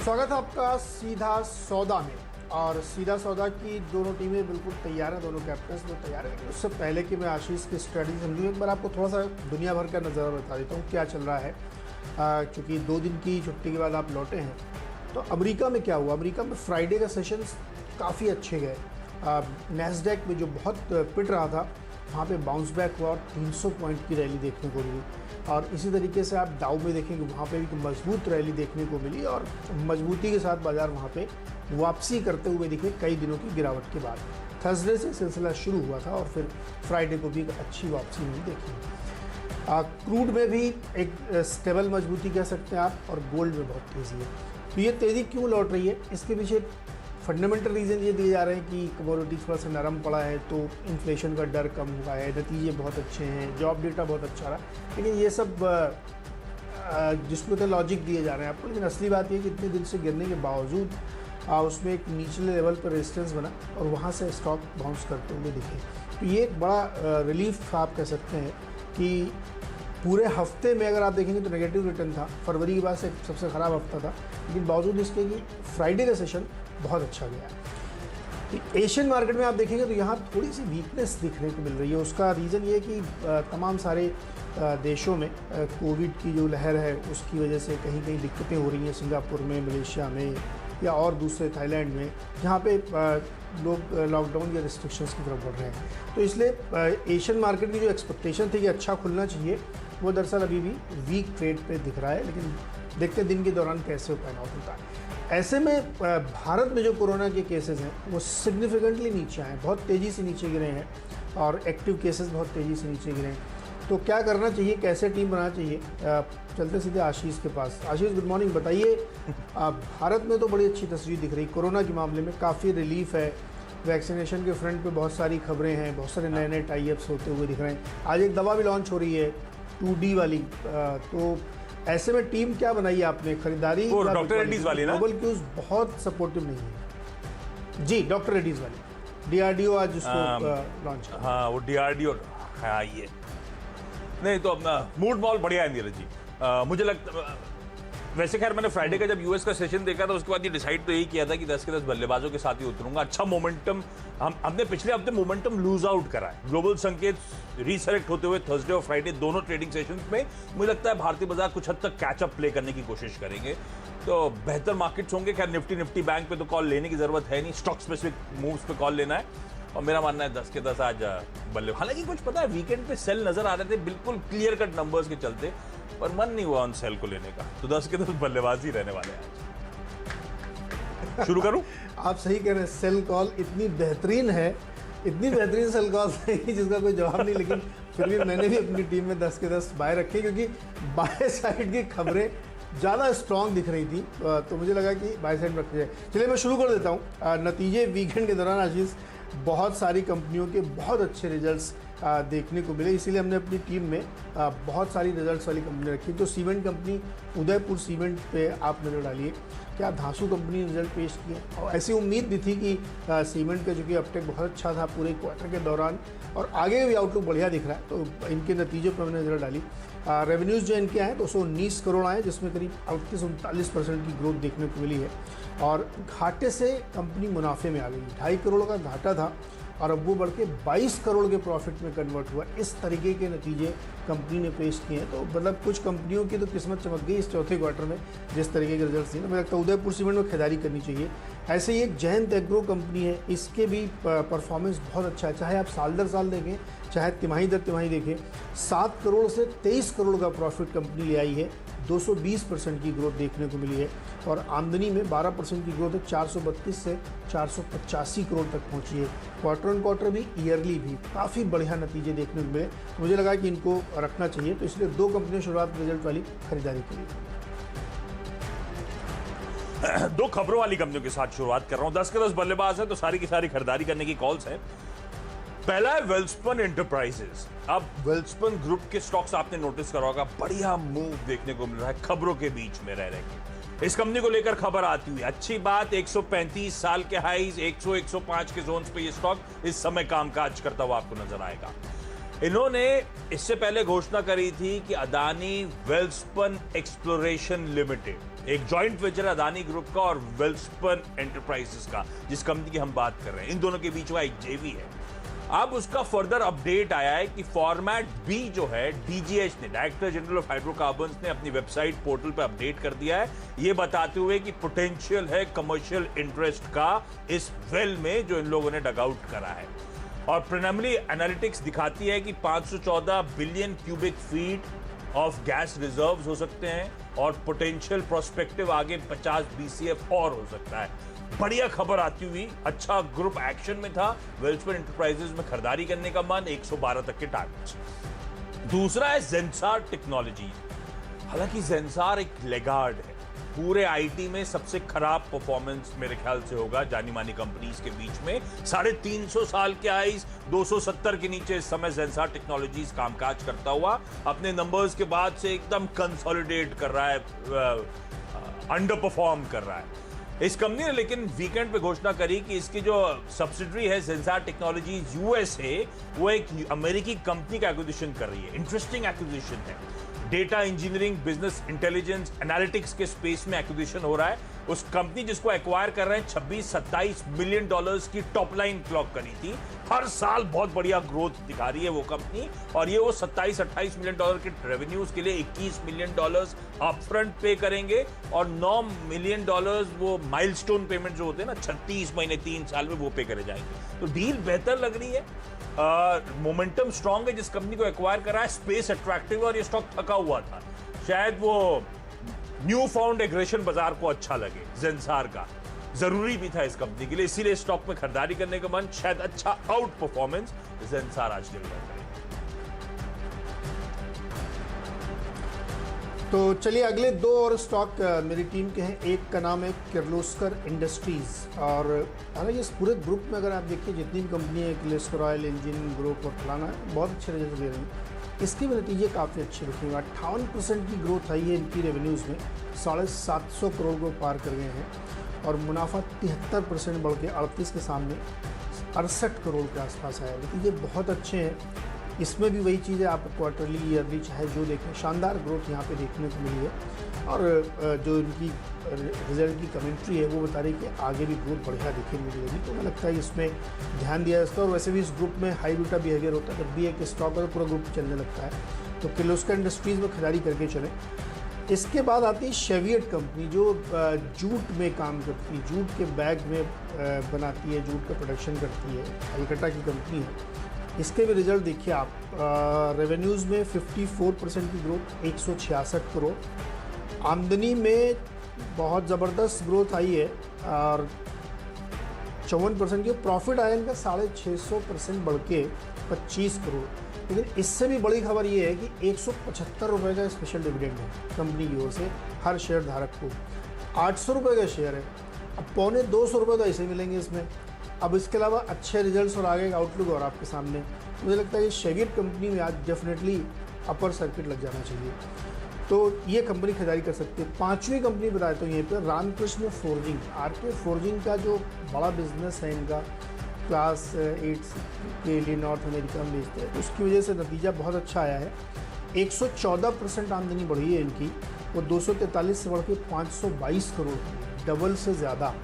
स्वागत है आपका सीधा सौदा में। और सीधा सौदा की दोनों टीमें बिल्कुल तैयार हैं, दोनों कैप्टन्स भी तैयार हैं। लेकिन उससे पहले कि मैं आशीष की स्ट्रेटजी समझूँ, एक बार आपको थोड़ा सा दुनिया भर का नज़ारा बता देता हूँ क्या चल रहा है। क्योंकि 2 दिन की छुट्टी के बाद आप लौटे हैं, तो अमेरिका में क्या हुआ। अमेरिका में फ्राइडे का सेशंस काफ़ी अच्छे गए। नैस्डैक में जो बहुत पिट रहा था, वहाँ पे बाउंस बैक हुआ और 300 पॉइंट की रैली देखने को मिली। और इसी तरीके से आप डाउ में देखेंगे, वहाँ पे भी मजबूत रैली देखने को मिली और मजबूती के साथ बाजार वहाँ पे वापसी करते हुए दिखे कई दिनों की गिरावट के बाद। थर्सडे से सिलसिला शुरू हुआ था और फिर फ्राइडे को भी एक अच्छी वापसी नहीं देखी। क्रूड में भी एक स्टेबल मजबूती कह सकते हैं आप, और गोल्ड में बहुत तेज़ी है। तो ये तेज़ी क्यों लौट रही है, इसके पीछे फंडामेंटल रीज़न ये दिए जा रहे हैं कि कमोडिटी थोड़ा सा नरम पड़ा है, तो इन्फ्लेशन का डर कम हुआ है, नतीजे बहुत अच्छे हैं, जॉब डेटा बहुत अच्छा रहा। लेकिन ये सब जिसको तो लॉजिक दिए जा रहे हैं आपको, लेकिन असली बात ये कि इतने दिन से गिरने के बावजूद उसमें एक निचले लेवल पर रेजिस्टेंस बना और वहाँ से स्टॉक बाउंस करते हुए दिखे। तो ये एक बड़ा रिलीफ आप कह सकते हैं कि पूरे हफ्ते में अगर आप देखेंगे तो नेगेटिव रिटर्न था। फरवरी के बाद से सबसे ख़राब हफ्ता था, लेकिन बावजूद इसके कि फ्राइडे का सेशन बहुत अच्छा गया है। एशियन मार्केट में आप देखेंगे तो यहाँ थोड़ी सी वीकनेस दिखने को मिल रही है। उसका रीज़न ये है कि तमाम सारे देशों में कोविड की जो लहर है उसकी वजह से कहीं कहीं दिक्कतें हो रही हैं। सिंगापुर में, मलेशिया में या और दूसरे थाईलैंड में, जहाँ पे लोग लॉकडाउन या रिस्ट्रिक्शंस की तरफ बढ़ रहे हैं। तो इसलिए एशियन मार्केट की जो एक्सपेक्टेशन थी कि अच्छा खुलना चाहिए, वो दरअसल अभी भी वीक ट्रेड पे दिख रहा है। लेकिन देखते दिन के दौरान कैसे पैन आउट होता है। ऐसे में भारत में जो कोरोना के केसेस हैं वो सिग्निफिकेंटली नीचे आए हैं, बहुत तेज़ी से नीचे गिरे हैं और एक्टिव केसेस बहुत तेज़ी से नीचे गिरे हैं। तो क्या करना चाहिए, कैसे टीम बनाना चाहिए, चलते सीधे आशीष के पास। आशीष, गुड मॉर्निंग। बताइए, भारत में तो बड़ी अच्छी तस्वीर दिख रही, कोरोना के मामले में काफ़ी रिलीफ है। वैक्सीनेशन के फ्रंट पे बहुत सारी खबरें हैं, बहुत सारे नए नए टाई अप्स होते हुए दिख रहे हैं। आज एक दवा भी लॉन्च हो रही है 2D वाली। तो ऐसे में टीम क्या बनाई है आपने, खरीदारी? वो डॉक्टर रेड्डीज वाली ना? ग्लोबल क्यूज बहुत सपोर्टिव नहीं है जी, डॉक्टर रेड्डीज वाली। DRDO आज उसको लॉन्च किया। हाँ, वो DRDO हाँ ये नहीं तो अपना मूड मॉल बढ़िया है नीरज जी। मुझे लगता, वैसे खैर मैंने फ्राइडे का जब यूएस का सेशन देखा था उसके बाद ये डिसाइड तो यही किया था कि 10 के 10 बल्लेबाजों के साथ ही उतरूंगा। अच्छा मोमेंटम हमने पिछले हफ्ते मोमेंटम लूज आउट करा है। ग्लोबल संकेत रीसेलेक्ट होते हुए थर्सडे और फ्राइडे दोनों ट्रेडिंग सेशंस में मुझे लगता है भारतीय बाजार कुछ हद तक कैचअप प्ले करने की कोशिश करेंगे। तो बेहतर मार्केट्स होंगे। खैर निफ्टी बैंक पे तो कॉल लेने की जरूरत है नहीं, स्टॉक स्पेसिफिक मूव्स पे कॉल लेना है। और मेरा मानना है 10 के 10 आज बल्ले। हालांकि कुछ पता है, वीकेंड पे सेल नजर आ रहे थे बिल्कुल क्लियर कट नंबर्स के चलते, पर मन नहीं हुआ उन सेल को लेने का। तो 10 के 10 बल्लेबाजी रहने वाले हैं आज। शुरू करूं? आप सही कह रहे हैं, सेल कॉल इतनी बेहतरीन है, इतनी बेहतरीन सेल कॉल है जिसका कोई जवाब नहीं। लेकिन फिर भी मैंने भी अपनी टीम में 10 के 10 बाय रखे, क्योंकि बाय साइड की खबरें ज़्यादा स्ट्रॉन्ग दिख रही थी। तो मुझे लगा कि बाय साइड रखी जाए। चलिए मैं शुरू कर देता हूँ। नतीजे वीकेंड के दौरान आशीष बहुत सारी कंपनियों के बहुत अच्छे रिजल्ट्स देखने को मिले, इसीलिए हमने अपनी टीम में बहुत सारी रिजल्ट्स वाली कंपनी रखी। तो सीमेंट कंपनी उदयपुर सीमेंट पे आप नजर डालिए, क्या धांसू कंपनी ने रिजल्ट पेश किए। और ऐसी उम्मीद भी थी कि सीमेंट का जो कि अपटेक बहुत अच्छा था पूरे क्वार्टर के दौरान और आगे भी आउटलुक बढ़िया दिख रहा है, तो इनके नतीजों पर हमने नजर डाली। रेवेन्यूज़ जो इनके आए 219 करोड़ आए, जिसमें करीब 38-39% की ग्रोथ देखने को मिली है। और घाटे से कंपनी मुनाफे में आ गई। 2.5 करोड़ का घाटा था और अब वो बढ़ के 22 करोड़ के प्रॉफिट में कन्वर्ट हुआ। इस तरीके के नतीजे कंपनी ने पेश किए हैं। तो मतलब कुछ कंपनियों की तो किस्मत चमक गई इस चौथे क्वार्टर में, जिस तरीके के रिजल्ट्स दिए। मुझे लगता है उदयपुर सीमेंट में खरीदारी करनी चाहिए। ऐसे ही एक जयंत एग्रो कंपनी है, इसके भी परफॉर्मेंस बहुत अच्छा है। चाहे आप साल दर साल देखें, चाहे तिमाही दर तिमाही देखें, 7 करोड़ से 23 करोड़ का प्रॉफिट कंपनी ले आई है। 220% की ग्रोथ देखने को मिली है और आमदनी में 12% की ग्रोथ है। 432 से 485 करोड़ तक पहुंची है। क्वार्टर ऑन क्वार्टर भी, ईयरली भी काफ़ी बढ़िया नतीजे देखने को मिले। मुझे लगा कि इनको रखना चाहिए, तो इसलिए 2 कंपनियों शुरुआत रिजल्ट वाली खरीदारी की। 2 खबरों वाली कंपनियों के साथ शुरुआत कर रहा हूं। 10 के 10 बल्लेबाज है तो सारी की सारी खरीदारी करने की कॉल्स हैं। पहला है वेल्सपन एंटरप्राइजेस। अब वेल्सपन ग्रुप के स्टॉक्स आपने नोटिस करा होगा, बढ़िया मूव देखने को मिल रहा है खबरों के बीच में रह के। इस कंपनी को लेकर खबर आती हुई अच्छी बात, 135 साल के हाईज, 100-105 के जोन्स पे ये स्टॉक इस समय कामकाज करता हुआ आपको नजर आएगा। इन्होंने इससे पहले घोषणा करी थी कि अदानी वेल्सपन एक्सप्लोरेशन लिमिटेड एक जॉइंट वेंचर अदानी ग्रुप का और वेल्सपन एंटरप्राइजेस का, जिस कंपनी की हम बात कर रहे हैं। इन दोनों के बीच में एक जेवी है। अब उसका फर्दर अपडेट आया है कि फॉर्मेट बी जो है, डीजीएच ने, डायरेक्टर जनरल ऑफ हाइड्रोकार्बन्स ने अपनी वेबसाइट पोर्टल पर अपडेट कर दिया है, ये बताते हुए कि पोटेंशियल है कमर्शियल इंटरेस्ट का इस वेल में जो इन लोगों ने डग आउट करा है। और प्रिलिमिनरी एनालिटिक्स दिखाती है कि 514 billion cubic feet of gas reserves हो सकते हैं और पोटेंशियल प्रोस्पेक्टिव आगे 50 बीसीएफ और हो सकता है। बढ़िया खबर आती हुई, अच्छा ग्रुप एक्शन में था, वेल्सपन एंटरप्राइजेस में खरीदारी करने का मन, 112 तक के टारगेट्स। दूसरा है जेंसार टेक्नोलॉजी। हालांकि जेंसार एक लेगार्ड है, पूरे आईटी में सबसे खराब परफॉर्मेंस मेरे ख्याल से होगा जानी मानी कंपनीज के बीच में। 350 साल के हाईज, 270 के नीचे इस समय जेंसार टेक्नोलॉजीज कामकाज करता हुआ अपने नंबर्स के बाद से एकदम कंसोलिडेट कर रहा है, अंडर परफॉर्म कर रहा है। इस कंपनी ने लेकिन वीकेंड पे घोषणा करी कि इसकी जो सब्सिडरी है जेंसार टेक्नोलॉजीज यूएसए, वो एक अमेरिकी कंपनी का एक्विजिशन कर रही है। इंटरेस्टिंग एक्विजिशन है, data engineering, business intelligence, analytics के स्पेस में एक्विजिशन हो रहा है। उस कंपनी जिसको एक्वायर कर रहे हैं 26-27 मिलियन डॉलर्स की टॉप लाइन क्लॉक करी थी। हर साल बहुत बढ़िया ग्रोथ दिखा रही है वो कंपनी, और ये वो 27-28 मिलियन डॉलर के रेवेन्यूज के लिए 21 मिलियन डॉलर्स अपफ्रंट पे करेंगे और 9 मिलियन डॉलर्स वो माइलस्टोन पेमेंट जो होते हैं ना, 36 महीने 3 साल में वो पे करे जाएंगे। तो डील बेहतर लग रही है, मोमेंटम स्ट्रांग है जिस कंपनी को एक्वायर करा है, स्पेस अट्रैक्टिव है और ये स्टॉक थका हुआ था। शायद वो न्यू फाउंड एग्रेशन बाजार को अच्छा लगे, जेंसार का जरूरी भी था इस कंपनी के लिए, इसीलिए स्टॉक में खरीदारी करने का मन। शायद अच्छा आउट परफॉर्मेंस जेंसार आज डिलीवर करे। तो चलिए अगले दो और स्टॉक मेरी टीम के हैं। एक का नाम है किर्लोस्कर इंडस्ट्रीज, और हालांकि इस पूरे ग्रुप में अगर आप देखिए जितनी भी कंपनी है, किर्लोस्कर ऑयल, इंजन ग्रुप और फलाना, बहुत अच्छे रिजल्ट दे रही है। इसके भी नतीजे काफ़ी अच्छे दिखेंगे। 58% की ग्रोथ आई है इनकी रेवेन्यूज़ में, 750 करोड़ को पार कर गए हैं, और मुनाफा 73% बढ़ के 38 के सामने 68 करोड़ के आसपास आया। नतीजे बहुत अच्छे हैं। इसमें भी वही चीज़ है, आप क्वार्टरली, ईयरली चाहे जो देखें, शानदार ग्रोथ यहाँ पे देखने को मिली है। और जो इनकी रिजल्ट की कमेंट्री है वो बता रही है कि आगे भी ग्रोथ बढ़िया दिखने मिलेगी। तो मुझे लगता है इसमें ध्यान दिया जाता है। और वैसे भी इस ग्रुप में हाई बीटा बिहेवियर होता है, जब भी एक स्टॉक है तो पूरा ग्रुप चलने लगता है। तो किर्लोस्कर इंडस्ट्रीज़ में खरीदारी करके चलें। इसके बाद आती है शेवियट कंपनी, जो जूट में काम करती है, जूट के बैग में बनाती है, जूट का प्रोडक्शन करती है, कलकत्ता की कंपनी है। इसके भी रिजल्ट देखिए आप, रेवेन्यूज़ में 54% की ग्रोथ, 166 करोड़। आमदनी में बहुत ज़बरदस्त ग्रोथ आई है और 54% की। प्रॉफिट आया इनका 650% बढ़ के 25 करोड़। लेकिन इससे भी बड़ी खबर ये है कि 175 रुपये का स्पेशल डिविडेंड है कंपनी की ओर से हर शेयर धारक को। 800 रुपये का शेयर है, अब 250 रुपये तो ऐसे मिलेंगे इसमें। अब इसके अलावा अच्छे रिजल्ट्स और आगे का आउटलुक और आपके सामने, मुझे लगता है कि शेवियट कंपनी में आज डेफिनेटली अपर सर्किट लग जाना चाहिए। तो ये कंपनी खरीदारी कर सकती है। पांचवी कंपनी बताए तो यहीं पर रामकृष्ण फोर्जिंग, आरके फोर्जिंग का जो बड़ा बिजनेस है इनका, क्लास 8 के लिए नॉर्थ अमेरिका में बेचते हैं, उसकी वजह से नतीजा बहुत अच्छा आया है। 114% आमदनी बढ़ी है इनकी, वो 243 से बढ़ के 522 करोड़, डबल से ज़्यादा।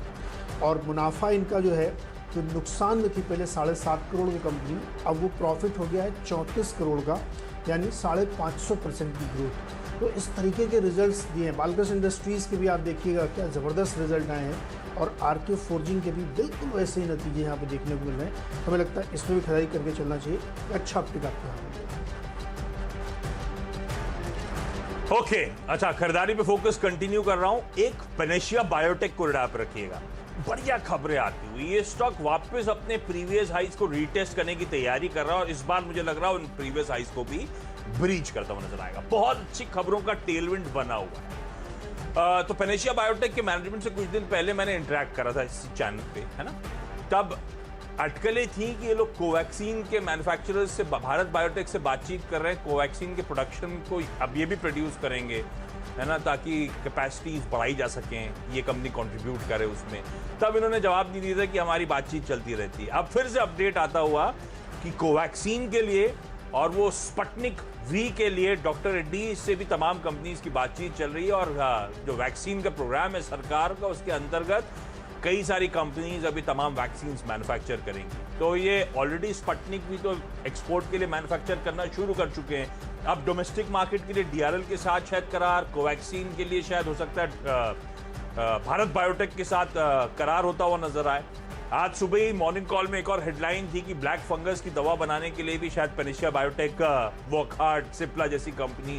और मुनाफा इनका जो है, जो नुकसान में थी पहले 7.5 करोड़ की कंपनी, अब वो प्रॉफिट हो गया है 34 करोड़ का, यानी 550% की ग्रोथ। तो इस तरीके के रिजल्ट्स दिए हैं। बालकृष्ण इंडस्ट्रीज़ के भी आप देखिएगा क्या ज़बरदस्त रिजल्ट आए हैं, और आरके फोर्जिंग के भी बिल्कुल वैसे ही नतीजे यहाँ पे देखने को मिल रहे हैं। हमें लगता है इसमें भी खरीदारी करके चलना चाहिए, अच्छा अपटिक आपको यहाँ मिलेगा। ओके, अच्छा, खरीदारी पे फोकस कंटिन्यू कर रहा हूं। एक पेनेशिया बायोटेक को रिडाप रखिएगा, बढ़िया खबरें आती हुई। ये स्टॉक वापस अपने प्रीवियस हाइस को रीटेस्ट करने की तैयारी कर रहा है, और इस बार मुझे लग रहा है उन प्रीवियस हाइस को भी ब्रीच करता हुआ नजर आएगा। बहुत अच्छी खबरों का टेलविंड बना हुआ है। तो पेनेशिया बायोटेक के मैनेजमेंट से कुछ दिन पहले मैंने इंटरेक्ट करा था इस चैनल पे, है ना। तब अटकलें थी कि ये लोग कोवैक्सीन के मैन्युफैक्चरर्स से, भारत बायोटेक से बातचीत कर रहे हैं, कोवैक्सीन के प्रोडक्शन को अब ये भी प्रोड्यूस करेंगे, है ना, ताकि कैपेसिटीज बढ़ाई जा सकें, ये कंपनी कंट्रीब्यूट करे उसमें। तब इन्होंने जवाब नहीं दिया था कि हमारी बातचीत चलती रहती है। अब फिर से अपडेट आता हुआ कि कोवैक्सीन के लिए और वो स्पुतनिक वी के लिए डॉक्टर रेड्डी से भी तमाम कंपनीज की बातचीत चल रही है। और जो वैक्सीन का प्रोग्राम है सरकार का, उसके अंतर्गत कई सारी कंपनीज अभी तमाम वैक्सीन मैन्युफैक्चर करेंगी। तो ये ऑलरेडी स्पुतनिक भी तो एक्सपोर्ट के लिए मैन्युफैक्चर करना शुरू कर चुके हैं। अब डोमेस्टिक मार्केट के लिए डीआरएल के साथ शायद करार, कोवैक्सीन के लिए शायद हो सकता है भारत बायोटेक के साथ करार होता हुआ नजर आए। आज सुबह ही मॉर्निंग कॉल में एक और हेडलाइन थी कि ब्लैक फंगस की दवा बनाने के लिए भी शायद पेनिसिया बायोटेक, वोकहार्ट, सिप्ला जैसी कंपनी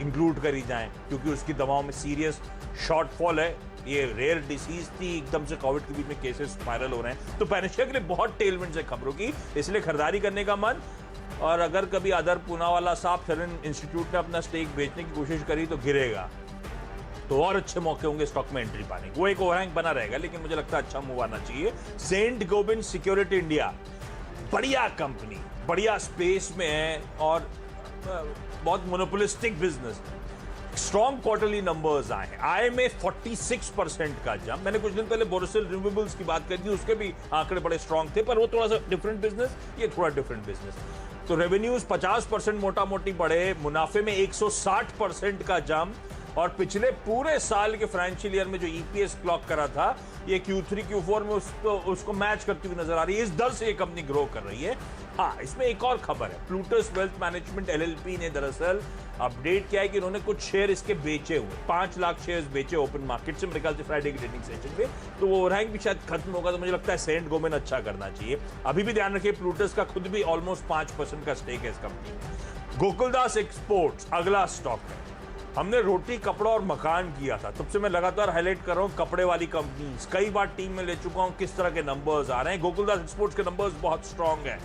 इंक्लूड करी जाएं, क्योंकि उसकी दवाओं में सीरियस शॉर्टफॉल है। ये रेयर डिसीज थी, एकदम से कोविड के बीच में केसेस वायरल हो रहे हैं। तो पेनिसिया के लिए बहुत टेलविंड है खबरों की, इसलिए खरीदारी करने का मन। और अगर कभी अदर पूनावाला साहब सेरेन इंस्टीट्यूट ने अपना स्टेक बेचने की कोशिश करी तो गिरेगा, तो और अच्छे मौके होंगे स्टॉक में एंट्री पाने की। वो एक ओवरहैंग बना रहेगा, लेकिन मुझे लगता है अच्छा मूव आना चाहिए। सेंट गोबिन सिक्योरिटी इंडिया, बढ़िया कंपनी, बढ़िया स्पेस में है और बहुत मोनोपोलिस्टिक बिजनेस है। स्ट्रॉन्ग क्वार्टरली नंबर्स आए हैं, आय में 46% का जंप। मैंने कुछ दिन पहले बोरोसिल रिन्यूएबल्स की बात करी थी, उसके भी आंकड़े बड़े स्ट्रॉन्ग थे, पर वो थोड़ा सा डिफरेंट बिजनेस, ये थोड़ा डिफरेंट बिजनेस। तो रेवेन्यूज 50% मोटा मोटी बढ़े, मुनाफे में 160% का जंप, और पिछले पूरे साल के फाइनेंशियल ईयर में जो ईपीएस क्लॉक करा था, ये Q3 Q4 में उसको मैच करती हुई नजर आ रही है। इस दर से ये कंपनी ग्रो कर रही है। हाँ, इसमें एक और खबर है, प्लूटस वेल्थ मैनेजमेंट LLP ने दरअसल अपडेट किया है कि उन्होंने कुछ शेयर इसके बेचे हुए, 5 लाख शेयर्स बेचे ओपन मार्केट से, मेरे ख्याल से फ्राइडे की ट्रेडिंग सेशन पे। तो वो ओवरहैंग भी शायद खत्म होगा, तो मुझे लगता है सेंट गोबिन अच्छा करना चाहिए। अभी भी ध्यान रखिए, प्लूटस का खुद भी ऑलमोस्ट 5% का स्टेक है इस कंपनी में। गोकुलदास एक्सपोर्ट्स अगला स्टॉक है। हमने रोटी, कपड़ा और मकान किया था, तब से मैं लगातार हाईलाइट कर रहा हूं कपड़े वाली कंपनीज। कई बार टीम में ले चुका हूं किस तरह के नंबर्स आ रहे हैं। गोकुलदास एक्सपोर्ट्स के नंबर्स बहुत स्ट्रांग है।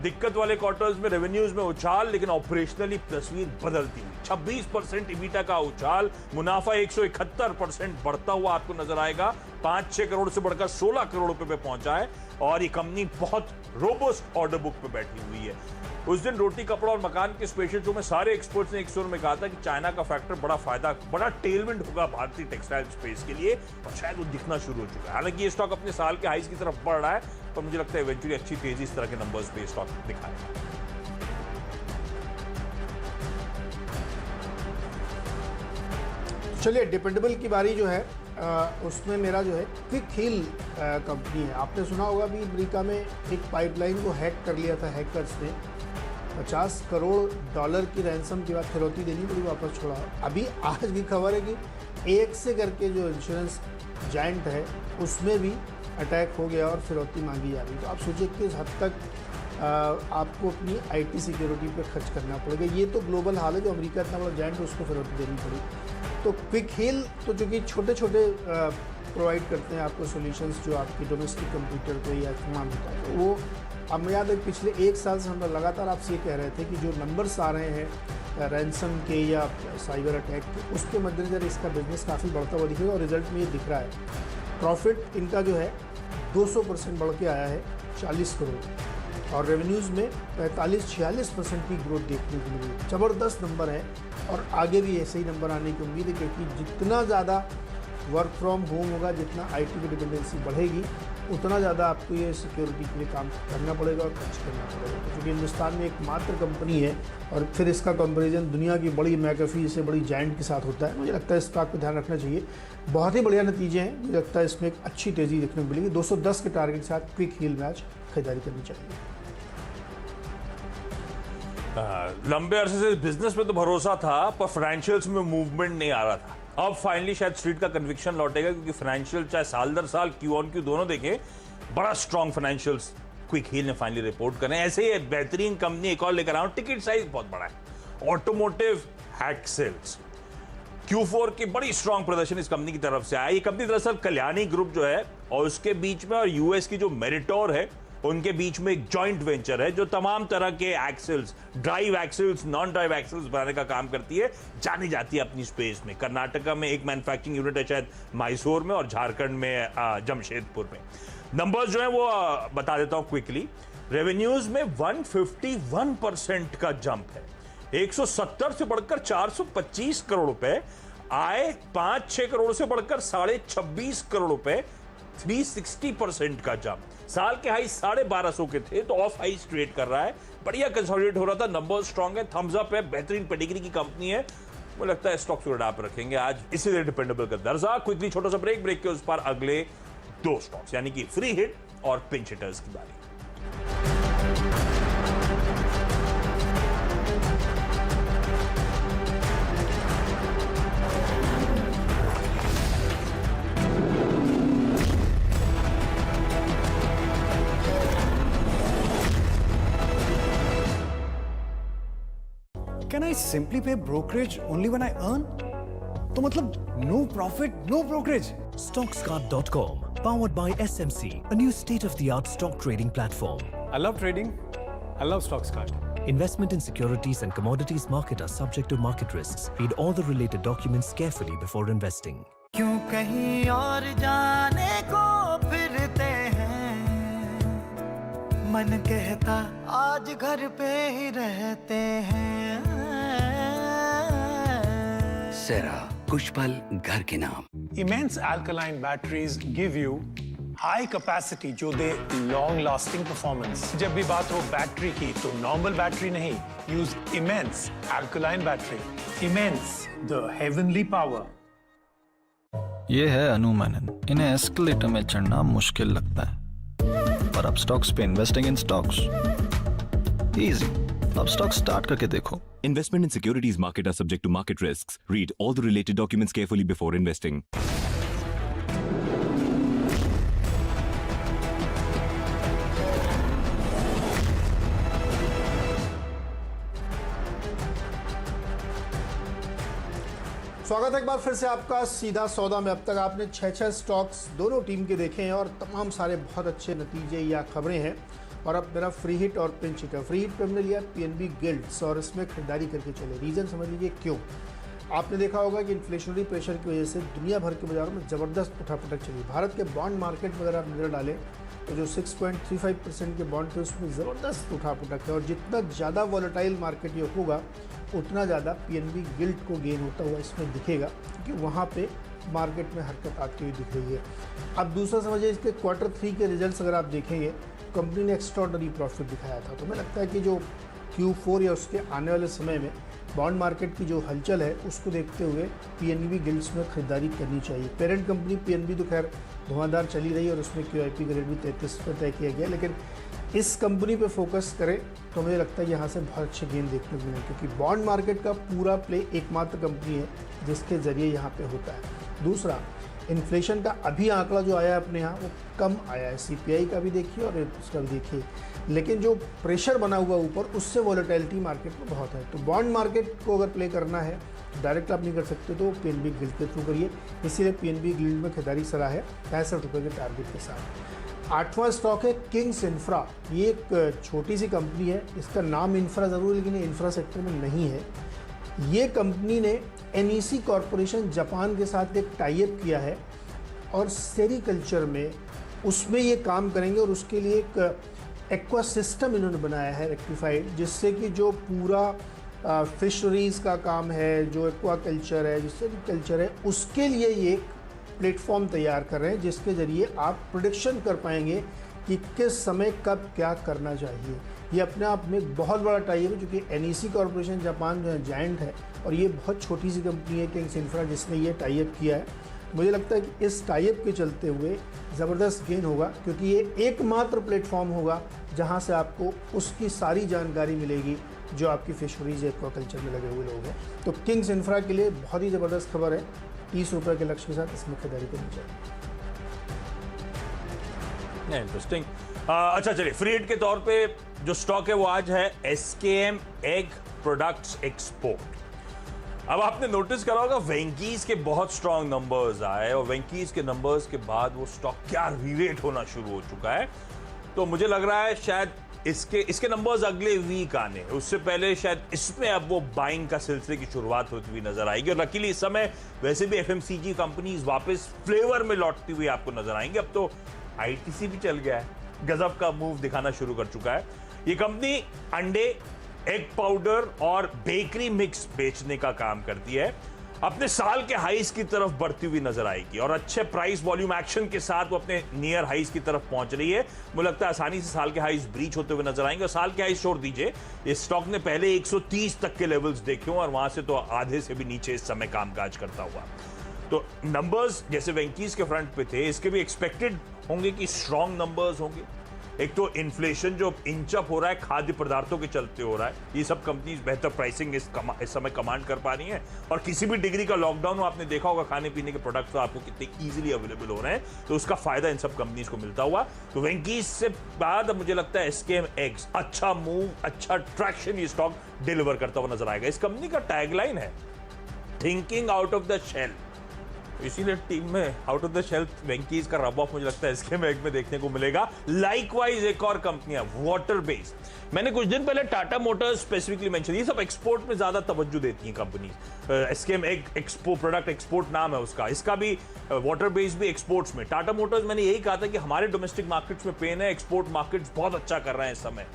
दिक्कत वाले क्वार्टर्स में रेवेन्यूज में उछाल, लेकिन ऑपरेशनली तस्वीर बदलती हुई। 26% इबिटा का उछाल, मुनाफा 171% बढ़ता हुआ आपको नजर आएगा। 5-6 करोड़ से बढ़कर 16 करोड़ रुपए पे पहुंचा है, और ये कंपनी बहुत रोबस्ट ऑर्डर बुक पे बैठी हुई है। उस दिन रोटी, कपड़ा और मकान के स्पेशल शो में सारे एक्सपर्ट्स ने एक सुर में कहा था कि चाइना का फैक्टर बड़ा टेलविंड होगा भारतीय टेक्सटाइल स्पेस के लिए, और शायद वो दिखना शुरू हो चुका है। हालांकि ये स्टॉक अपने साल के हाईज की तरफ बढ़ रहा है, पर मुझे लगता है इवेंचुअली अच्छी तेजी इस तरह के नंबर्स पे स्टॉक दिखाएगा। चलिए, डिपेंडेबल की बारी जो है उसमें मेरा जो है क्विक हील कंपनी है। आपने सुना होगा भी अमेरिका में एक पाइपलाइन को हैक कर लिया था हैकर्स ने, 50 करोड़ डॉलर की रैंसम के बाद फिरौती देनी पड़ी, वापस छोड़ा। अभी आज की खबर है कि एक से करके जो इंश्योरेंस जायंट है उसमें भी अटैक हो गया और फिरौती मांगी जा रही। तो आप सोचिए किस हद तक आपको अपनी IT सिक्योरिटी पे खर्च करना पड़ेगा। ये तो ग्लोबल हाल है, जो अमेरिका इतना बड़ा जायंट है उसको फिरौती देनी पड़ी। तो क्विक हील तो जो कि छोटे छोटे प्रोवाइड करते हैं आपको सॉल्यूशंस, जो आपकी डोमेस्टिक कंप्यूटर को या तमाम होता है, तो वो अब याद है पिछले 1 साल से हम लगातार आपसे ये कह रहे थे कि जो नंबर्स आ रहे हैं रैंसम के या साइबर अटैक के, उसके मद्देनजर इसका बिजनेस काफ़ी बढ़ता हुआ दिखेगा, और रिजल्ट में ये दिख रहा है। प्रॉफिट इनका जो है 200% बढ़ के आया है 40 करोड़, और रेवेन्यूज़ में 45-46% की ग्रोथ देखने को मिली। ज़बरदस्त नंबर है, और आगे भी ऐसे ही नंबर आने की उम्मीद है, क्योंकि जितना ज़्यादा वर्क फ्रॉम होम होगा, जितना IT की डिपेंडेंसी बढ़ेगी, उतना ज़्यादा आपको ये सिक्योरिटी के लिए काम करना पड़ेगा और खर्च करना पड़ेगा। क्योंकि हिंदुस्तान में एकमात्र कंपनी है, और फिर इसका कंपैरिजन दुनिया की बड़ी मैकेफी से बड़ी जायंट के साथ होता है। मुझे लगता है इस बात पर ध्यान रखना चाहिए। बहुत ही बढ़िया नतीजे हैं, मुझे लगता है इसमें एक अच्छी तेज़ी देखने को मिलेगी। 210 के टारगेट के साथ क्विक हील मैच खरीदारी करनी चाहिए। लंबे अरसे से बिजनेस में तो भरोसा था, पर फाइनेंशियल्स में मूवमेंट नहीं आ रहा था। अब फाइनली शायद स्ट्रीट का कन्विक्शन लौटेगा, क्योंकि फाइनेंशियल चाहे साल दर साल Q on Q दोनों देखें, बड़ा स्ट्रॉन्ग फाइनेंशियल्स क्विक हील ने फाइनली रिपोर्ट करें। ऐसे ही बेहतरीन कंपनी एक और लेकर आऊं, टिकट साइज बहुत बड़ा है, ऑटोमोटिव एक्सेल्स। Q4 की बड़ी स्ट्रॉन्ग प्रदर्शन इस कंपनी की तरफ से आया। ये कंपनी दरअसल कल्याणी ग्रुप जो है, और उसके बीच में और यूएस की जो मेरिटोर है, उनके बीच में एक जॉइंट वेंचर है, जो तमाम तरह के एक्सेल्स, ड्राइव एक्सेल्स, नॉन ड्राइव एक्सेल्स बनाने का काम करती है। जानी जाती है अपनी स्पेस में। कर्नाटका में एक मैन्युफैक्चरिंग यूनिट है शायद मैसूर में, और झारखंड में जमशेदपुर में। नंबर्स जो है वो बता देता हूं क्विकली। रेवेन्यूज में 151% का जंप है, 170 से बढ़कर 425 करोड़ रुपए। आय 5-6 करोड़ से बढ़कर 26.5 करोड़ रुपए, 360% का जंप। साल के हाई 1250 के थे, तो ऑफ हाई ट्रेड कर रहा है, बढ़िया कंसोलिडेट हो रहा था, नंबर स्ट्रांग है, थम्स अप है, बेहतरीन पेडिग्री की कंपनी है। मुझे लगता है स्टॉक को आप रखेंगे आज, इसीलिए डिपेंडेबल का दर्जा। क्विकली छोटा सा ब्रेक के उस पर अगले दो स्टॉक्स यानी कि फ्री हिट और पिंच हिटर्स की बारी। Can I simply pay brokerage only when I earn? तो मतलब no profit, no brokerage. Stockscard.com, powered by SMC, a new state-of-the-art stock trading platform. I love trading. I love Stockscard. Investment in securities and commodities market are subject to market risks. Read all the related documents carefully before investing. क्यों कहीं और जाने को फिरते हैं, मन कहता आज घर पे ही रहते हैं। सेरा, कुछ पल घर के नाम। Immense alkaline batteries give you high capacity जो दे long lasting performance। जब भी बात हो बैटरी की तो normal बैटरी नहीं, use Immense alkaline battery। Immense, the heavenly power। ये है अनु मेनन। इन्हें एस्केलेटर में चढ़ना मुश्किल लगता है, पर अब स्टॉक्स पे इन्वेस्टिंग इन स्टॉक्स इजी। अब स्टॉक स्टार्ट करके देखो। Investment in securities market are subject to market risks. Read all the related documents carefully before investing. स्वागत है एक बार फिर से आपका सीधा सौदा में। अब तक आपने 6 स्टॉक्स दोनों टीम के देखे हैं और तमाम सारे बहुत अच्छे नतीजे या खबरें हैं। और अब मेरा फ्री हिट और पिंच हिट है। फ्री हिट पे हमने लिया पीएनबी गिल्ड्स और इसमें खरीदारी करके चले। रीज़न समझ लीजिए क्यों। आपने देखा होगा कि इन्फ्लेशनरी प्रेशर की वजह से दुनिया भर के बाजारों में ज़बरदस्त उठापटक चली। भारत के बॉन्ड मार्केट में अगर आप नज़र डालें तो जो 6.35% के बॉन्ड थे उसमें ज़बरदस्त उठापटक है। और जितना ज़्यादा वॉलेटाइल मार्केट ये होगा उतना ज़्यादा पीएनबी गिल्ड को गेन होता हुआ इसमें दिखेगा, क्योंकि वहाँ पे मार्केट में हरकत आती हुई दिख रही है। अब दूसरा समझिए इसके Q3 के रिजल्ट्स अगर आप देखेंगे, कंपनी ने एक्स्ट्राऑर्डिनरी प्रॉफिट दिखाया था। तो हमें लगता है कि जो Q4 या उसके आने वाले समय में बॉन्ड मार्केट की जो हलचल है उसको देखते हुए पीएनबी गिल्ड्स में खरीदारी करनी चाहिए। पेरेंट कंपनी पीएनबी तो खैर धुआंधार चली रही है और उसमें QIP का रेट भी 33 पर तय किया गया, लेकिन इस कंपनी पे फोकस करें तो मुझे लगता है यहाँ से बहुत अच्छे गेन देखने को मिले, क्योंकि बॉन्ड मार्केट का पूरा प्ले एकमात्र कंपनी है जिसके ज़रिए यहाँ पे होता है। दूसरा, इन्फ्लेशन का अभी आंकड़ा जो आया है अपने यहाँ वो कम आया है। CPI का भी देखिए और उसका भी देखिए, लेकिन जो प्रेशर बना हुआ ऊपर उससे वॉलेटिलिटी मार्केट में बहुत है। तो बॉन्ड मार्केट को अगर प्ले करना है डायरेक्ट आप नहीं कर सकते तो पीएनबी गिल्ड के थ्रू करिए। इसीलिए पीएनबी गिल्ड में खरीदारी सलाह है 65 रुपये के टारगेट के साथ। 8वां स्टॉक है किंग्स इंफ्रा। ये एक छोटी सी कंपनी है, इसका नाम इंफ्रा ज़रूर लेकिन ये इंफ्रा सेक्टर में नहीं है। ये कंपनी ने NEC कॉरपोरेशन जापान के साथ एक टाई अप किया है और सेरिकल्चर में उसमें ये काम करेंगे और उसके लिए एक एक्वा सिस्टम इन्होंने बनाया है रेक्टिफाइड, जिससे कि जो पूरा फिशरीज़ का काम है, जो एक्वा कल्चर है, जो सेरिकल्चर है, उसके लिए ये एक प्लेटफॉर्म तैयार कर रहे हैं जिसके ज़रिए आप प्रेडिक्शन कर पाएंगे कि किस समय कब क्या करना चाहिए। ये अपने आप में एक बहुत बड़ा टाई है, क्योंकि NEC कॉरपोरेशन जापान जो है जायंट है और ये बहुत छोटी सी कंपनी है किंग्स इंफ्रा जिसने ये टाई अप किया है। मुझे लगता है कि इस टाई अप के चलते हुए ज़बरदस्त गेन होगा, क्योंकि ये एकमात्र प्लेटफॉर्म होगा जहां से आपको उसकी सारी जानकारी मिलेगी जो आपकी फिशरीज एक्वाकल्चर में लगे हुए लोग हैं। तो किंग्स इंफ्रा के लिए बहुत ही ज़बरदस्त खबर है। 30 रुपये के लक्ष्य के साथ इसमें खरीदारी करनी चाहिए। इंटरेस्टिंग। अच्छा चलिए, फ्री हिट के तौर पे जो स्टॉक है वो आज है SKM एग प्रोडक्ट्स एक्सपोर्ट। अब आपने नोटिस करा होगा वेंकीज के बहुत स्ट्रांग नंबर्स आए और वेंकीज के नंबर्स के बाद वो स्टॉक क्या रीरेट होना शुरू हो चुका है। तो मुझे लग रहा है शायद इसके नंबर्स अगले वीक आने, उससे पहले शायद इसमें अब वो बाइंग का सिलसिले की शुरुआत होती हुई नजर आएगी। और लकीली इस समय वैसे भी FMCG कंपनीज वापस फ्लेवर में लौटती हुई आपको नजर आएंगे। अब तो ITC भी चल गया है, गजब का मूव दिखाना शुरू कर चुका है। ये कंपनी अंडे, एग पाउडर और बेकरी मिक्स बेचने का काम करती है। अपने साल के हाईज की तरफ बढ़ती हुई नजर आएगी और अच्छे प्राइस वॉल्यूम एक्शन के साथ वो अपने नियर हाईज की तरफ पहुंच रही है। मुझे लगता है आसानी से साल के हाईज ब्रीच होते हुए नजर आएंगे और साल के हाईज छोड़ दीजिए, इस स्टॉक ने पहले 130 तक के लेवल्स देखे और वहां से तो आधे से भी नीचे इस समय कामकाज करता हुआ। तो नंबर्स जैसे वेंकीज के फ्रंट पे थे, इसके भी एक्सपेक्टेड होंगे कि स्ट्रॉन्ग नंबर्स होंगे। एक तो इन्फ्लेशन जो इंचअप हो रहा है खाद्य पदार्थों के चलते हो रहा है, ये सब कंपनीज बेहतर प्राइसिंग इस समय कमांड कर पा रही हैं और किसी भी डिग्री का लॉकडाउन हो, आपने देखा होगा खाने पीने के प्रोडक्ट्स तो आपको कितने इजीली अवेलेबल हो रहे हैं, तो उसका फायदा इन सब कंपनीज को मिलता हुआ। तो वेंकीज से बाद अब मुझे लगता है एसकेएम एग्स अच्छा मूव, अच्छा ट्रैक्शन ये स्टॉक डिलीवर करता हुआ नजर आएगा। इस कंपनी का टैगलाइन है thinking out of the shell, इसीलिए टीम में out of the shelf Venky's का रब ऑफ मुझे लगता है इसके मैग में देखने को मिलेगा। लाइकवाइज एक और कंपनियां वाटर बेस्ड, मैंने कुछ दिन पहले टाटा मोटर्स स्पेसिफिकली मेंशन, ये सब एक्सपोर्ट में ज्यादा तवज्जो देती हैं company. SKM expo product export नाम है उसका, इसका भी वाटर बेस्ड भी एक्सपोर्ट्स में। टाटा मोटर्स मैंने यही कहा था कि हमारे डोमेस्टिक मार्केट्स में पेन है, एक्सपोर्ट मार्केट्स बहुत अच्छा कर रहे हैं इस समय।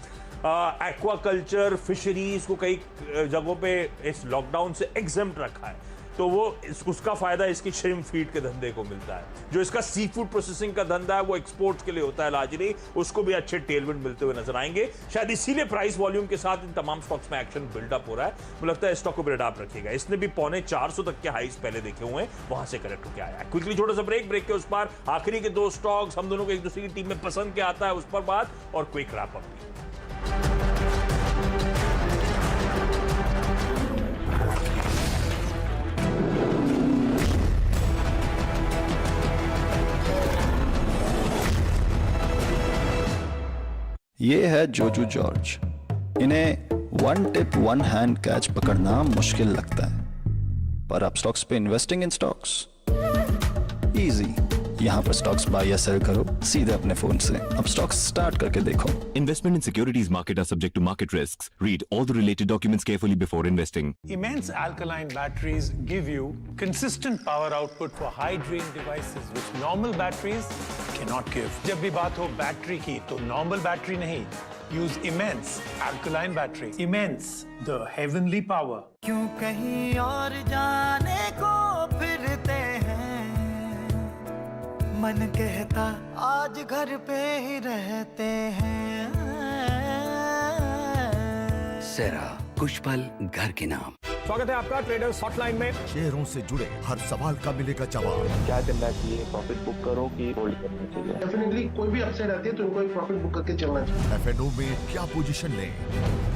एक्वाकल्चर फिशरीज को कई जगहों पे इस लॉकडाउन से एग्जेम्प्ट रखा है, तो वो उसका फायदा इसकी श्रिम्प फीड के धंधे को मिलता है। जो इसका सी फूड प्रोसेसिंग का धंधा है वो एक्सपोर्ट्स के लिए होता है लार्जली, उसको भी अच्छे टेलविंड मिलते हुए नजर आएंगे। शायद इसीलिए प्राइस वॉल्यूम के साथ इन तमाम स्टॉक्स में एक्शन बिल्डअप हो रहा है। मुझे लगता है स्टॉक को बिल्डअप रखिएगा। इसने भी 450 तक के हाईज पहले देखे हुए हैं, वहां से करेक्ट होकर आया। क्विकली छोटा सा ब्रेक के उस पर आखिरी के दो स्टॉक्स हम दोनों को एक दूसरे की टीम में पसंद क्या आता है उस पर बात और क्विक रैप अप। ये है जोजू जॉर्ज। इन्हें one tip one hand catch पकड़ना मुश्किल लगता है, पर अब स्टॉक्स पे इन्वेस्टिंग इन स्टॉक्स इजी। यहाँ पर स्टॉक्स बाय या सेल करो सीधे अपने फोन से। अब स्टॉक्स स्टार्ट करके देखो। Investment in securities market are subject to market risks. Read all the related documents carefully before investing. Immense alkaline batteries give you consistent power output for high drain devices which normal batteries cannot give. जब भी बात हो battery की तो normal battery नहीं, use immense alkaline battery. Immense, the heavenly power. क्यों कहीं और जाने को फिरते हैं, मन कहता आज घर पे ही रहते हैं। सेरा कुछ पल घर के नाम। स्वागत है आपका ट्रेडर्स हॉटलाइन में। शेयरों से जुड़े हर सवाल का मिलेगा जवाब। क्या करना चाहिए, प्रॉफिट बुक करो कि होल्ड करना चाहिए? डेफिनेटली कोई भी अपसाइड आती है तो उनको एक प्रॉफिट बुक करके चलना चाहिए। एफएनओ में क्या पोजीशन लें,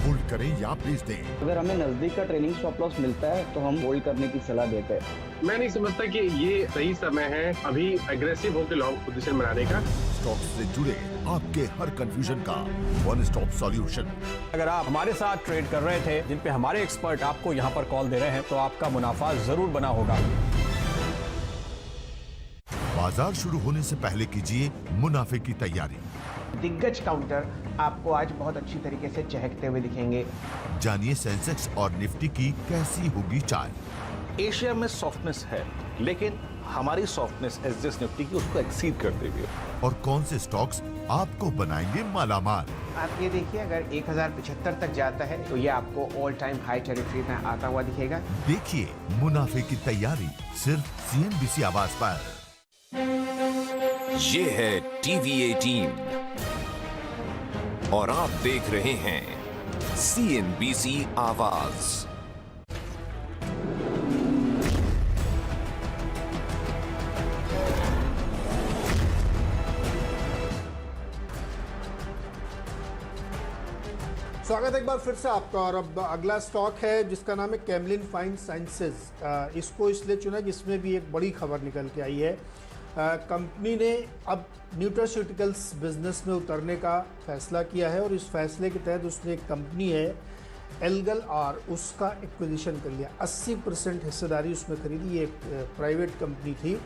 होल्ड करें या बेच दें? अगर हमें नजदीक का ट्रेनिंग स्टॉप लॉस मिलता है तो हम होल्ड करने की सलाह देते हैं। मैं नहीं समझता कि ये सही समय है अभी एग्रेसिव होकर लॉन्ग पोजीशन बनाने का। स्टॉक्स से जुड़े आपके हर कंफ्यूजन का वन स्टॉप सॉल्यूशन। अगर आप हमारे साथ ट्रेड कर रहे थे जिन पे हमारे एक्सपर्ट आपको यहाँ पर कॉल दे रहे हैं तो आपका मुनाफा जरूर बना होगा। बाजार शुरू होने से पहले कीजिए मुनाफे की तैयारी। दिग्गज काउंटर आपको आज बहुत अच्छी तरीके से चहकते हुए दिखेंगे। जानिए सेंसेक्स और निफ्टी की कैसी होगी चाल। एशिया में सॉफ्टनेस है लेकिन हमारी सॉफ्टनेस एसजेएस निफ्टी की उसको एक्सीड करते हुए। और कौन से स्टॉक्स आपको बनाएंगे मालामाल। आप ये देखिए अगर 1075 तक जाता है तो ये आपको ऑल टाइम हाई टेरिटरी में आता हुआ दिखेगा। देखिए मुनाफे की तैयारी सिर्फ सीएनबीसी आवाज पर। ये है टीवी 18 और आप देख रहे हैं सीएनबीसी आवाज। स्वागत है एक बार फिर से आपका। और अब अगला स्टॉक है जिसका नाम है कैमलिन फाइन साइंसेज। इसको इसलिए चुना कि इसमें भी एक बड़ी खबर निकल के आई है। कंपनी ने अब न्यूट्रास्यूटिकल्स बिजनेस में उतरने का फैसला किया है और इस फैसले के तहत उसने एक कंपनी है एल्गल आर, उसका एक्विजिशन कर लिया। 80% हिस्सेदारी उसमें खरीदी। ये एक प्राइवेट कंपनी थी।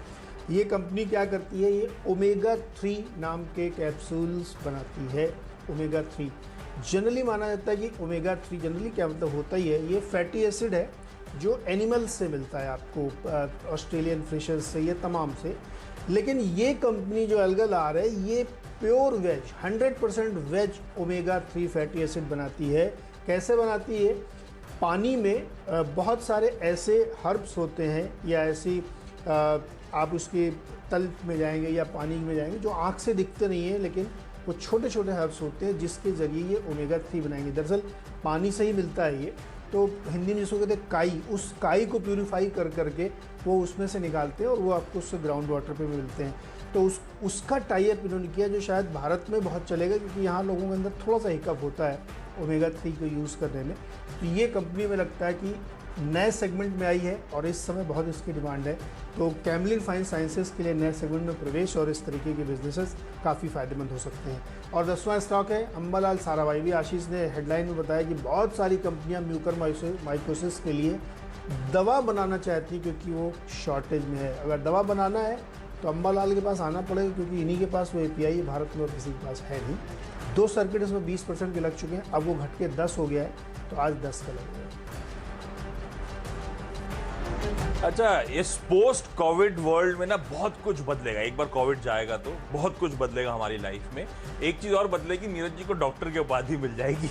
ये कंपनी क्या करती है, ये ओमेगा 3 नाम के कैप्सूल्स बनाती है। ओमेगा 3 जनरली माना जाता है कि ओमेगा 3 जनरली क्या मतलब होता ही है, ये फैटी एसिड है जो एनिमल से मिलता है आपको, ऑस्ट्रेलियन फिशेस से, ये तमाम से। लेकिन ये कंपनी जो एल्गल आर है ये pure veg 100% veg omega 3 fatty acid बनाती है। कैसे बनाती है? पानी में बहुत सारे ऐसे हर्ब्स होते हैं या ऐसी आप उसके तल में जाएंगे या पानी में जाएंगे जो आँख से दिखते नहीं हैं, लेकिन वो छोटे छोटे हर्ब्स होते हैं जिसके ज़रिए ये ओमेगा 3 बनाएंगे। दरअसल पानी से ही मिलता है ये, तो हिंदी में जिसको कहते हैं काई, उस काई को प्यूरीफाई कर करके वो उसमें से निकालते हैं और वो आपको उससे ग्राउंड वाटर पे मिलते हैं। तो उसका टाई अप इन्होंने किया जो शायद भारत में बहुत चलेगा, क्योंकि यहाँ लोगों के अंदर थोड़ा सा हिकअप होता है ओमेगा 3 को यूज़ करने में। तो ये कंपनी में लगता है कि नए सेगमेंट में आई है और इस समय बहुत इसकी डिमांड है। तो कैमलिन फाइन साइंसेस के लिए नए सेगमेंट में प्रवेश और इस तरीके के बिजनेसेस काफ़ी फायदेमंद हो सकते हैं। और 10वां स्टॉक है अंबालाल साराभाई। भी आशीष ने हेडलाइन में बताया कि बहुत सारी कंपनियां म्यूकर माइकोसिस के लिए दवा बनाना चाहती क्योंकि वो शॉर्टेज में है। अगर दवा बनाना है तो अंबालाल के पास आना पड़ेगा, क्योंकि इन्हीं के पास वो एपीआई भारत में और किसी के पास है नहीं। 2 सर्किट इसमें 20% के लग चुके हैं, अब वो घट के 10 हो गया है, तो आज 10 का लग गया। अच्छा, इस पोस्ट कोविड वर्ल्ड में ना बहुत कुछ बदलेगा। एक बार कोविड जाएगा तो बहुत कुछ बदलेगा हमारी लाइफ में। एक चीज और बदलेगी, नीरज जी को डॉक्टर की उपाधि मिल जाएगी।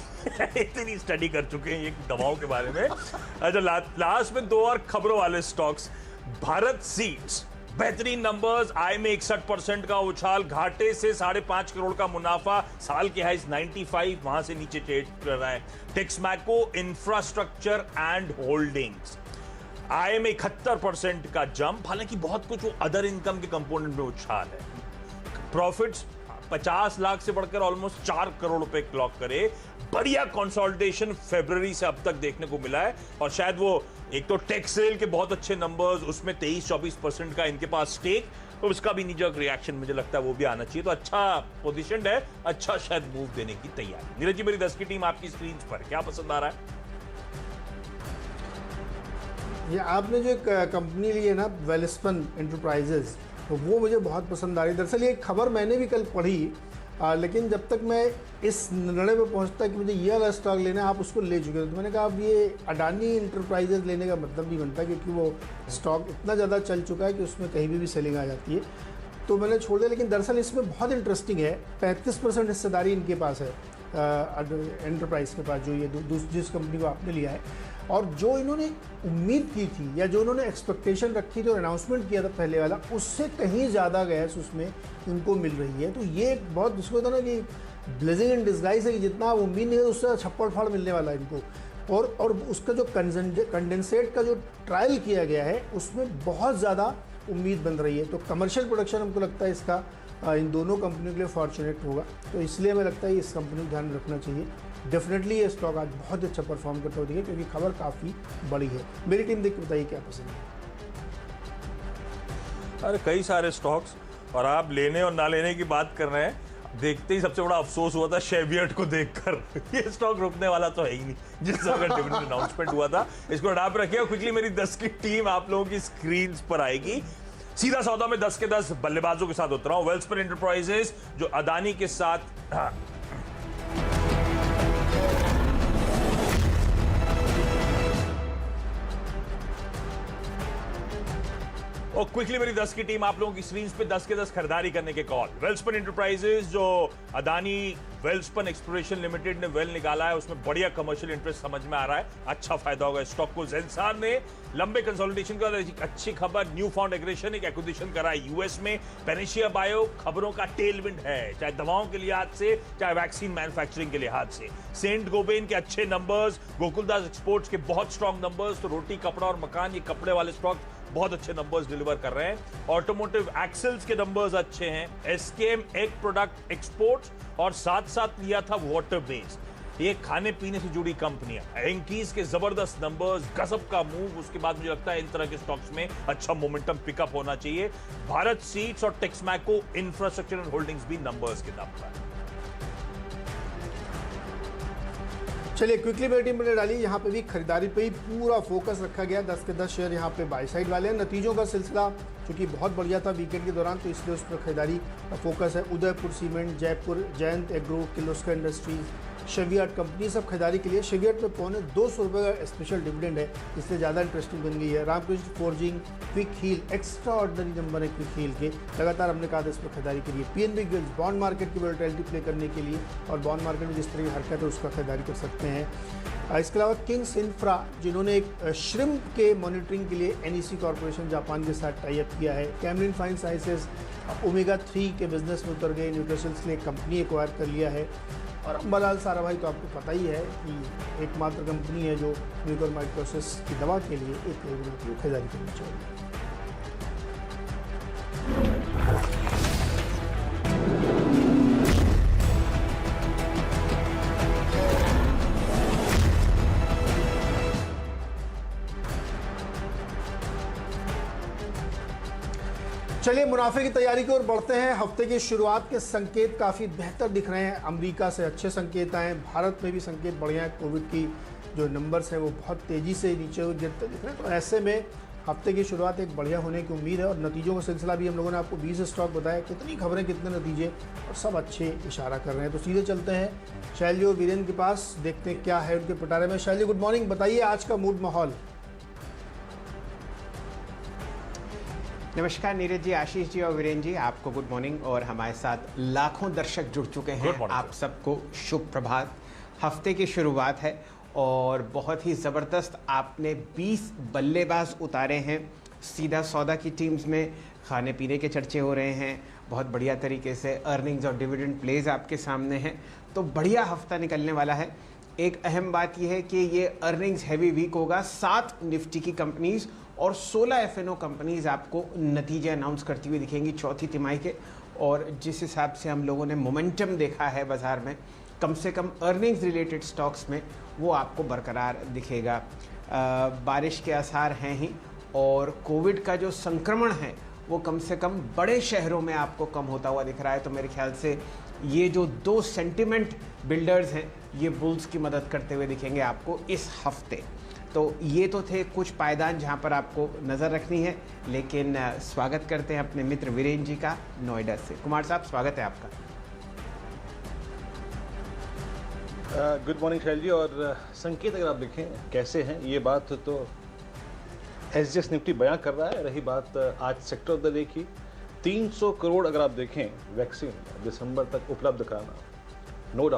इतनी स्टडी कर चुके हैं ये दवाओं के बारे में। अच्छा, लास्ट में 2 और खबरों वाले स्टॉक्स। भारत सीड्स बेहतरीन नंबर्स, आय में 61% का उछाल, घाटे से 5.5 करोड़ का मुनाफा, साल के हाइस 95, वहां से नीचे ट्रेड कर रहा है। टेक्समैको इंफ्रास्ट्रक्चर एंड होल्डिंग्स, आय में 71% का जंप, हालांकि बहुत कुछ वो अदर इनकम के कंपोनेंट में उछाल है। प्रॉफिट्स 50 लाख से बढ़कर ऑलमोस्ट 4 करोड़ रुपए क्लॉक करे। बढ़िया कंसोलिडेशन फरवरी से अब तक देखने को मिला है, और शायद वो एक तो टेक्ससेल के बहुत अच्छे नंबर्स, उसमें 23-24% का इनके पास स्टेक, तो उसका भी निजक रिएक्शन मुझे लगता है वो भी आना चाहिए। तो अच्छा पोजीशन है, अच्छा शायद मूव देने की तैयारी। नीरज जी, मेरी 10 की टीम आपकी स्क्रीन पर, क्या पसंद आ रहा है? ये आपने जो एक कंपनी ली है ना, वेलस्पन एंटरप्राइजेज, तो वो मुझे बहुत पसंद आ रही है। दरअसल ये खबर मैंने भी कल पढ़ी, लेकिन जब तक मैं इस निर्णय पे पहुंचता कि मुझे ये वाला स्टॉक लेना है, आप उसको ले चुके थे। तो मैंने कहा अब ये अडानी इंटरप्राइजेज लेने का मतलब नहीं बनता, क्योंकि वो स्टॉक इतना ज़्यादा चल चुका है कि उसमें कहीं भी सेलिंग आ जाती है, तो मैंने छोड़ दिया। लेकिन दरअसल इसमें बहुत इंटरेस्टिंग है, 35% हिस्सेदारी इनके पास है एंटरप्राइज के पास, जो ये जिस कंपनी को आपने लिया है। और जो इन्होंने उम्मीद की थी या जो उन्होंने एक्सपेक्टेशन रखी थी और अनाउंसमेंट किया था पहले वाला, उससे कहीं ज़्यादा गैस उसमें इनको मिल रही है। तो ये बहुत जिसको होता ना कि ब्लेसिंग इन डिस्गाइज है, कि जितना आप उम्मीद नहीं है उससे छप्पड़ फाड़ मिलने वाला है इनको। और उसका जो कंडेंसेट का जो ट्रायल किया गया है उसमें बहुत ज़्यादा उम्मीद बन रही है। तो कमर्शियल प्रोडक्शन हमको लगता है इसका इन दोनों कंपनियों के लिए फॉर्चुनेट होगा, तो इसलिए हमें लगता है इस कंपनी को ध्यान रखना चाहिए। डेफिनेटली ये स्टॉक आज बहुत अच्छा परफॉर्म करता हुआ दिखे, क्योंकि खबर काफ़ी बड़ी है। मेरी टीम देख के बताइए क्या पसंद है। अरे कई सारे स्टॉक्स, और आप लेने और ना लेने की बात कर रहे हैं। देखते ही सबसे बड़ा अफसोस हुआ था शेवियट को देखकर। ये स्टॉक रुकने वाला तो है ही नहीं, जिस तरह डिविडेंड अनाउंसमेंट हुआ था। इसको हटाप रखिए। क्विकली मेरी 10 की टीम आप लोगों की स्क्रीन पर आएगी। सीधा सौदा में 10 के 10 बल्लेबाजों के साथ उतरा हूं। वेल्सपन एंटरप्राइजेस जो अदानी के साथ और क्विकली मेरी 10 की टीम आप लोगों की स्क्रीन पे 10 के 10 खरीदारी करने के कॉल। वेल्सपन एंटरप्राइजेस जो अदानी वेल्सपन एक्सप्लोरेशन लिमिटेड ने वेल निकाला है, उसमें बढ़िया कमर्शियल इंटरेस्ट समझ में आ रहा है, अच्छा फायदा होगा स्टॉक को। ज़ेंसार ने लंबे कंसोलिडेशन के बाद एक अच्छी खबर, न्यू फाउंड एग्रेशन एक एक्विजिशन करा है यूएस में। पेनिशिया बायो खबरों का टेलविंड है, चाहे दवाओं के लिहाज से चाहे वैक्सीन मैन्युफैक्चरिंग के लिहाज से। सेंट गोबेन के अच्छे नंबर्स, गोकुलदास एक्सपोर्ट्स के बहुत स्ट्रॉन्ग नंबर्स। तो रोटी, कपड़ा और मकान, ये कपड़े वाले स्टॉक बहुत अच्छे नंबर्स डिलीवर कर रहे हैं। ऑटोमोटिव एक्सेल्स के नंबर्स अच्छे हैं। एसकेएम एग प्रोडक्ट एक्सपोर्ट्स, और साथ साथ लिया था वाटर बेस्ड, ये खाने पीने से जुड़ी कंपनियां। एंकीज के जबरदस्त नंबर्स, गजब का मूव। उसके बाद मुझे लगता है इन तरह के स्टॉक्स में अच्छा मोमेंटम पिकअप होना चाहिए। भारत सीड्स और टेक्समैको इंफ्रास्ट्रक्चर एंड होल्डिंग्स भी नंबर्स के दम पर। चलिए क्विकली मेरी टीम ने डाली, यहाँ पे भी खरीदारी पे ही पूरा फोकस रखा गया। 10 के 10 शेयर यहाँ पे बाय साइड वाले हैं। नतीजों का सिलसिला चूँकि बहुत बढ़िया था वीकेंड के दौरान, तो इसलिए उस पर खरीदारी का फोकस है। Udaipur cement, Jaipur Jayant agro, Kirloskar industries, Cheviot company सब खरीदारी के लिए शेवियट में पौने 200 रुपये का स्पेशल डिविडेंड है, इसलिए ज़्यादा इंटरेस्टिंग बन गई है। Ramkrishna forging, quick heal, extraordinary number है क्विक हील के, लगातार हमने कहा था इस पर खरीदारी के लिए। पीएनबी गिल्ड्स बॉन्ड मार्केट की वोलेटिलिटी प्ले करने के लिए और बॉन्ड मार्केट में जिस तरह की हरकत है उसका खरीदारी कर सकते हैं। इसके अलावा किंग्स इंफ्रा, जिन्होंने एक श्रिम्प के मॉनिटरिंग के लिए NEC कॉर्पोरेशन जापान के साथ टाई अप किया है। कैमलिन फाइन साइंसेज ओमेगा 3 के बिजनेस में उतर गए, न्यूट्रिशंस ने एक कंपनी एक्वायर कर लिया है। और अंबालाल साराभाई तो आपको पता ही है कि एकमात्र कंपनी है जो म्यूकोरमाइकोसिस की दवा के लिए 1 करोड़ रुपये की खरीदारी करनी चाहिए। चलिए मुनाफे की तैयारी की ओर बढ़ते हैं। हफ्ते की शुरुआत के संकेत काफ़ी बेहतर दिख रहे हैं। अमेरिका से अच्छे संकेत आए, भारत में भी संकेत बढ़िया है। कोविड की जो नंबर्स हैं वो बहुत तेज़ी से नीचे गिरते दिख रहे हैं, तो ऐसे में हफ्ते की शुरुआत एक बढ़िया होने की उम्मीद है। और नतीजों का सिलसिला भी हम लोगों ने आपको 20 स्टॉक बताया, कितनी खबरें कितने नतीजे और सब अच्छे इशारा कर रहे हैं। तो सीधे चलते हैं शैली और वीरेंद्र के पास, देखते हैं क्या है उनके पिटारे में। शैली, गुड मॉर्निंग, बताइए आज का मूड माहौल। नमस्कार नीरज जी, आशीष जी और वीरेंद्र जी, आपको गुड मॉर्निंग। और हमारे साथ लाखों दर्शक जुड़ चुके हैं, आप सबको शुभ प्रभात। हफ्ते की शुरुआत है और बहुत ही ज़बरदस्त आपने 20 बल्लेबाज उतारे हैं सीधा सौदा की टीम्स में। खाने पीने के चर्चे हो रहे हैं बहुत बढ़िया तरीके से, अर्निंग्स और डिविडेंड प्लेज आपके सामने हैं, तो बढ़िया हफ्ता निकलने वाला है। एक अहम बात यह है कि ये अर्निंग्स हैवी वीक होगा। 7 निफ्टी की कंपनीज और 16 FNO कंपनीज आपको नतीजे अनाउंस करती हुई दिखेंगी चौथी तिमाही के। और जिस हिसाब से हम लोगों ने मोमेंटम देखा है बाज़ार में, कम से कम अर्निंग्स रिलेटेड स्टॉक्स में, वो आपको बरकरार दिखेगा। बारिश के आसार हैं ही, और कोविड का जो संक्रमण है वो कम से कम बड़े शहरों में आपको कम होता हुआ दिख रहा है। तो मेरे ख्याल से ये जो 2 सेंटिमेंट बिल्डर्स हैं ये बुल्स की मदद करते हुए दिखेंगे आपको इस हफ्ते। तो ये तो थे कुछ पायदान जहां पर आपको नज़र रखनी है, लेकिन स्वागत करते हैं अपने मित्र वीरेंद्र जी का नोएडा से। कुमार साहब, स्वागत है आपका। गुड मॉर्निंग शैल जी। और संकेत अगर आप देखें कैसे हैं, ये बात तो SGX निफ्टी बयां कर रहा है। रही बात आज सेक्टर ऑफ द डे की, 300 करोड़ अगर आप देखें वैक्सीन दिसंबर तक उपलब्ध कराना, नो डाउट